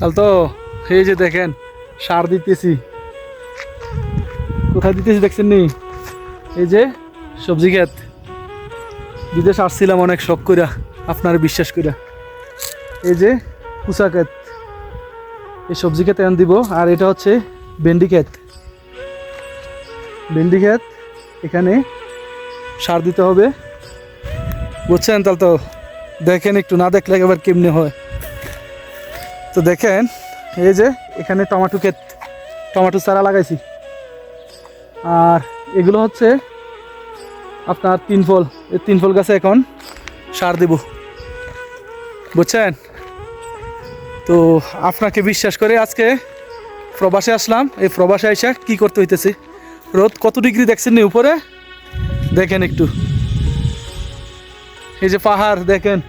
তাহলে তো এই যে দেখেন সার দিতেছি, কোথায় দিতেছি দেখছেন নি? এই যে সবজি ক্ষেত, বিদেশ আসছিলাম অনেক শখ কইরা, আপনার বিশ্বাস কইরা। এই যে কুচা ক্ষেত, এই সবজি ক্ষেত এখন দিব। আর এটা হচ্ছে ভেন্ডি ক্ষেত, ভেন্ডি ক্ষেত, এখানে সার দিতে হবে, বুঝছেন? তাহলে তো দেখেন, একটু না দেখলে এবার কেমনে হয়। তো দেখেন এই যে এখানে টমেটো ক্ষেত, টমেটো চারা লাগাইছি। আর এগুলো হচ্ছে আপনার তিন ফল, এই তিন ফল গাছে এখন সার দেব, বুঝছেন? তো আপনাকে বিশ্বাস করে আজকে প্রবাসে আসলাম। এই প্রবাসে এসে কি করতে হইতেছে, রোদ কত ডিগ্রি দেখছেন নি উপরে, দেখেন একটু। এই যে পাহাড় দেখেন,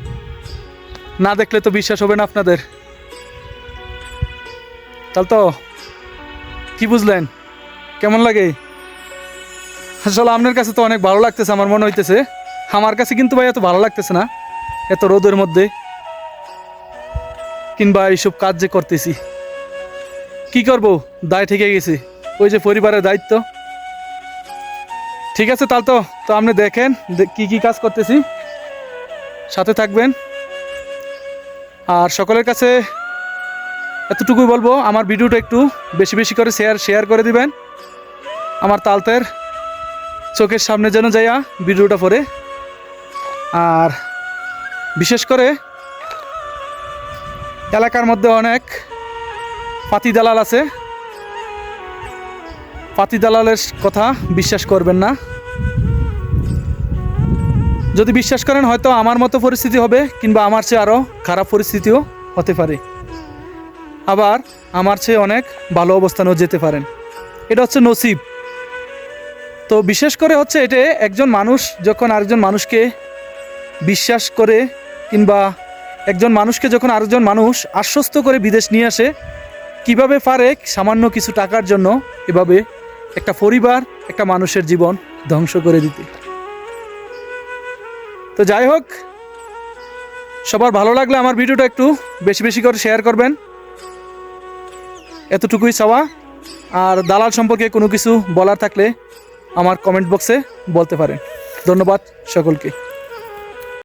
না দেখলে তো বিশ্বাস হবে না আপনাদের। তাহলে তো কি বুঝলেন, কেমন লাগে? আসলে আপনার কাছে তো অনেক ভালো লাগতেছে আমার মনে হইতেছে, আমার কাছে কিন্তু ভাই এত ভালো লাগতেছে না, এত রোদের মধ্যে কিংবা এইসব কাজ যে করতেছি। কি করব, দায় থেকে গেছে, ওই যে পরিবারের দায়িত্ব। ঠিক আছে, তাহলে তো আপনি দেখেন কি কি কাজ করতেছি, সাথে থাকবেন। আর সকলের কাছে এতটুকুই বলবো, আমার ভিডিওটা একটু বেশি বেশি করে শেয়ার করে দিবেন। আমার তালতের চোখের সামনে যেন যাইয়া ভিডিওটা পড়ে। আর বিশেষ করে এলাকার মধ্যে অনেক পাতি দালাল আছে, পাতি দালালের কথা বিশ্বাস করবেন না। যদি বিশ্বাস করেন হয়তো আমার মতো পরিস্থিতি হবে, কিংবা আমার চেয়ে আরও খারাপ পরিস্থিতিও হতে পারে, আবার আমার চেয়ে অনেক ভালো অবস্থানেও যেতে পারেন। এটা হচ্ছে নসিব। তো বিশেষ করে হচ্ছে এটা, একজন মানুষ যখন আরেকজন মানুষকে বিশ্বাস করে, কিংবা একজন মানুষকে যখন আরেকজন মানুষ আশ্বস্ত করে বিদেশ নিয়ে আসে, কিভাবে পারে সামান্য কিছু টাকার জন্য এভাবে একটা পরিবার, একটা মানুষের জীবন ধ্বংস করে দিতে। তো যাই হোক, সবার ভালো লাগলে আমার ভিডিওটা একটু বেশি বেশি করে শেয়ার করবেন, এতটুকুই চাওয়া। আর দালাল সম্পর্কে কোনো কিছু বলার থাকলে আমার কমেন্ট বক্সে বলতে পারেন। ধন্যবাদ সকলকে।